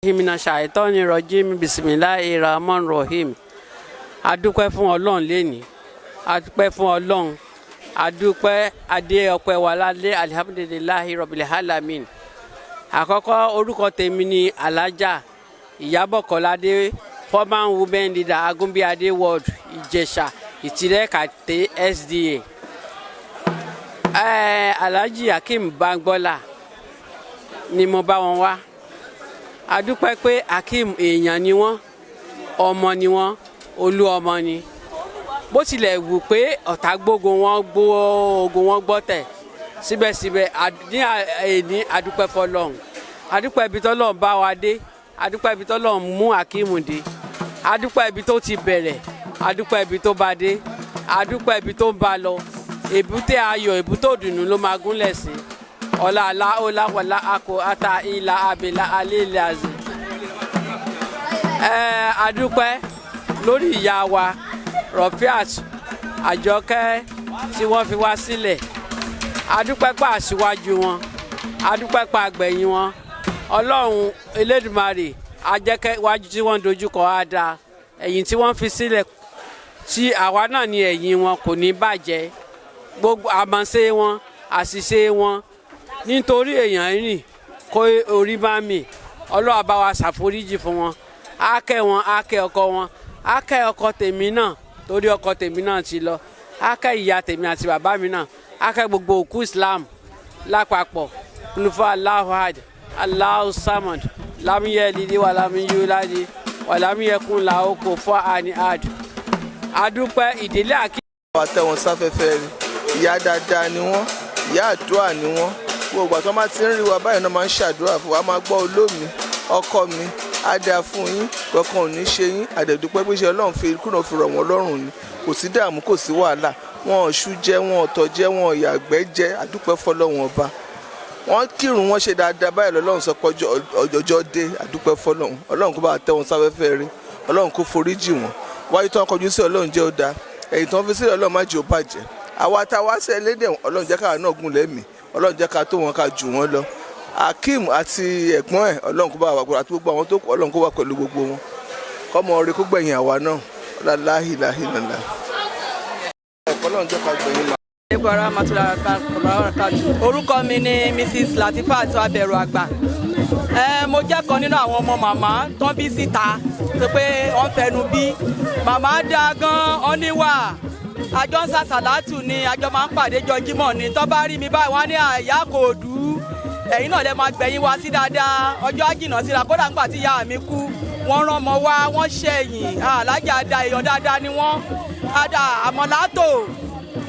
Himina shaitani rajim bismillahir rahmanir rahim. Adúpẹ́ fún Ọlọ́run lẹ́ni. Adúpẹ́ fún Ọlọ́run. Adúpẹ́ adé ọpẹ́ wa lálẹ́ alhamdulillahi rabbil alamin. Àkọ́kọ́ orúkọ tèmi ni Alhaja Gbangbala, former women leader Agunbiade Ward Ìjẹ̀ṣà Itire Ikate Lcda. Alhaja Gbangbala ni mo bá wọn wá. Adúpẹ́ pé Hakeem èèyàn ni wọ́n, ọmọ ni wọ́n, olú ọmọ ni. Bó tilẹ̀ wù pé ọ̀tá gbógun wọn gbọ́tẹ̀ síbẹ̀síbẹ̀ ní adúpẹ́ fọlọ́run. Adúpẹ́ ibi tọ́lọ́run bá wa dé, adúpẹ́ ibi tọ́lọ́run mú Hakeem dé, adúpẹ́ ibi tó ti bẹ̀rẹ̀, adúpẹ́ ibi tó bá dé, adúpẹ́ ibi tó ń bá lọ. Èbúté ayọ̀, èbúté òdùnnú ló máa gúnlẹ̀ sí. Ọlá wàlá àkó ata ìlà àbẹ̀là alẹ́ àzẹ. Adúpẹ́ lórí ìyá wa Rọ̀fíàt Àjọkẹ́ tí wọ́n fi wá sílẹ̀. Adúpẹ́ pa àṣìwájú wọn, adúpẹ́ pa àgbẹ̀yìn wọn. Ọlọ́run Elédùmarè ajẹ́kẹ́ wájú tí wọ́n dojúkọ á dáa. Ẹ̀yìn tí wọ́n fi sílẹ̀ tí àwa náà ní ẹ̀yìn wọn kò ní bàjẹ́. Gbogbo àmọ̀ṣe wọn, àṣìṣe wọn nítorí èèyàn rìn kó orí bá mi. Ọlọ́run bá wa ṣàforíjì fún wọn. Á kẹ́ wọn, á kẹ́ ọkọ wọn, á kẹ́ ọkọ tèmi náà torí ọkọ tèmi náà ti lọ. Á kẹ́ ìyá tèmi àti bàbá mi náà. Á kẹ́ gbogbo òkú Islam lápapọ̀. Olùfọ́ Allahu Ahad, Allahu Samad, lam yalid wa lam yulad wa lam yakun lahu kufuwan ahad. Adúpẹ́ ìdílé Hakeem. Wọ́n tẹ wọn sáfẹ́fẹ́ rí. Ìyá dáadáa ni wọ́n, ìyá àdúrà ni wọ́n. Gbogbo àti wọ́n máa ti ń rí wa báyìí náà máa ń ṣàdúrà fún wa, máa gbọ́ olómi ọkọ mi á dáa fún yín, kankan ò ní ṣe yín. Àdẹ̀dúpẹ́ pé ṣe Ọlọ́run fi kúrò fi rọ̀ wọ́n lọ́rùn ni, kò sí dààmú kò sí wàhálà, wọn ò ṣú jẹ, wọn ò tọ̀ jẹ, wọn ò yàgbẹ́ jẹ. Àdúpẹ́ fọlọ́run ọba. Wọ́n kírun wọn ṣe dáadáa báyìí lọ́lọ́run sọ pé ọjọ́ dé. Àdúpẹ́ fọlọ́run. Ọlọ́run kó bá tẹ wọn sáfẹ́fẹ́ rí, Ọlọ́run kó foríjì wọn. Wáyé tó ń kọjú sí Ọlọ́run jẹ́ ó dáa, ẹ̀yìn tó ń fi sílẹ̀ Ọlọ́run má jẹ́ ó bàjẹ́. Àwa tá a wá sí ẹlẹ́dẹ̀ Ọlọ́run jẹ́ káwa náà gùn lẹ́mìí, Ọlọ́run jẹ́ ká tó wọn ká jù wọ́n lọ. Hakeem àti ẹ̀gbọ́n ẹ̀ Ọlọ́run kó bá wà pẹ̀lú àti gbogbo àwọn tó kù Ọlọ́run kó wà pẹ̀lú gbogbo wọn. Kọ́mọ orí kó gbẹ̀yìn àwa náà. Ọlọ́láhìláhìlá. Ọlọ́run jẹ́ ká gbẹ̀yìn máa. Orúkọ mi ni Mrs. Latifat Abẹ̀rù Àgbà. Mo jẹ́ kan nínú àwọn ọmọ màmá tán bí síta tó pé wọ́n fẹnu bí. Màmá dáa gan-an, ó níwà. Àjọ ń sàṣàlátù ni àjọ máa ń pàdé jọ Jímọ̀ ni. Tó bá rí mi báyìí wọ́n ní àyà kò dú. Ẹ̀yin náà lè máa gbẹ̀yìn wá sí dáadáa. Ọjọ́ àjìnà síra kódà nígbà tí ìyá mi kú. Wọ́n rán ọmọ wá, wọ́n ṣẹ̀yìn. Alhaja da èèyàn dáadáa ni wọ́n. Ada àmọ̀látò.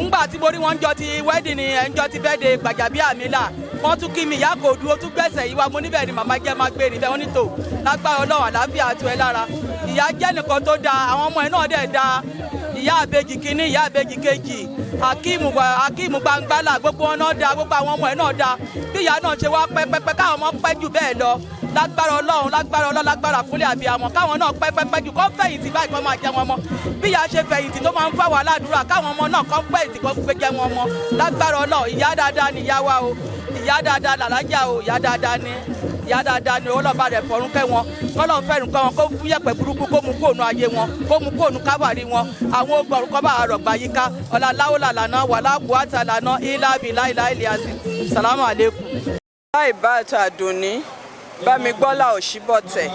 Ngbà tí mo rí wọn jọ ti wedding ni ẹnjọ ti birthday Gbajabiamila. Wọ́n tún kí mi ìyá kò dúró tún gbẹ̀sẹ̀ yìí wá mo níbẹ̀ ni màmá jẹ́ máa gbé níbẹ̀ wọ́n ní tò lágbára Ọlọ́run àlàáfíà tu ẹ lára. Ìyá jẹ́ nìkan tó dáa, àwọn ọmọ ẹ̀ náà dẹ̀ dáa. Ìyá àbejì kínní, ìyá àbejì kejì. Hakeem Gbangbala gbogbo wọn náà dáa, gbogbo àwọn ọmọ ẹ̀ náà dáa. Bí ìyá náà ṣe wá pẹ́pẹ́pẹ́ káwọn ọmọ pẹ́ jù bẹ́ẹ̀ lọ. Lágbára Ọlọ́run lágbára kúnlẹ̀ àbíyamọ káwọn náà pẹ́pẹ́pẹ́ jù kọ́ fẹ̀yìntì báyìí kọ́ máa jẹ wọn mọ́. Bí ìyá ṣe fẹ̀yìntì tó máa ń fà wá ládùúrà káwọn ọmọ náà kọ́ fẹ̀yìntì kọ́ gbé jẹ wọn mọ́. Lágbára Ọlọ́run ìyá dáadáa ni ìyá wa o, ìyá dáadáa làlájà o, ìyá dáadáa ni ọlọ́ba rẹ̀ fọ̀rún kẹ́ wọn kọ́lọ́ fẹ́ràn kẹ́ wọn kó fúyẹ̀pẹ̀ burúkú kó mú kóònù ayé wọn kó mú kóònù kábàárí wọn àwọn ogbọ̀rún kọ́ bá àrọ̀gbà yíká ọ̀là láwùlà lànà wàlá kùwàtà lànà ìlàbí láìláìlíàsì sàlámù àlékún. Láì bá àtà Àdùnní Bámigbọ́lá Òṣìbọ̀tẹ̀.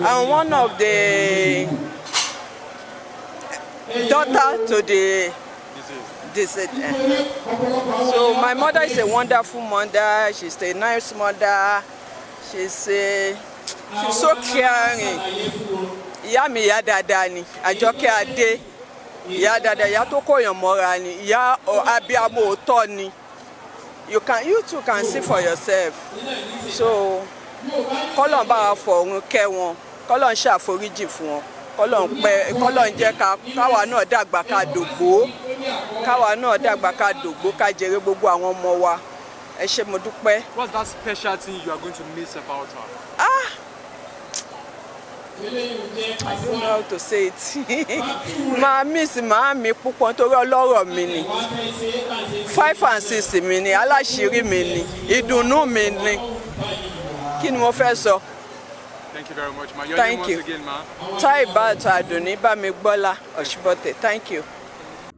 I'm one of the daughter to the deceased. So my mother is a wonderful mother. She's a nice mother. She's so caring. Ìyá mi ìyá dáadáa ni. Àjọkẹ́ Adé. Ìyá dáadáa, ìyá tó kóyàn mọ́ra ni. Ìyá abiyamọ òótọ́ ni. You too can see for yourself. So kọ́lọ́n bá wa fọ̀run kẹ́ wọn, kọ́lọ́n ṣàforíjì fún wọn, kọ́lọ́n jẹ́ káwa náà dàgbà ká dògbó, ká jèrè gbogbo àwọn ọmọ wa. Ẹ ṣé mo dúpẹ́. What's that special thing you are going to miss about her? I don't know how to say it. Màá miss màámi púpọ̀ nítorí ọlọ́rọ̀ mi ni. 5 and 6 mi ni, aláṣírí mi ni, ìdùnnú mi ni. Kí ni mo fẹ́ sọ? Thank you very much, ma. Your Thank name you. once again, ma. Taibatu Aduni Bamigbola Oshibote. Thank you.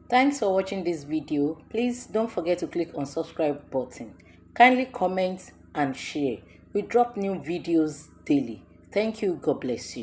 Thanks for watching this video. Please don't forget to click on subscribe button. Kindly comment and share. We drop new videos daily. Thank you. God bless you.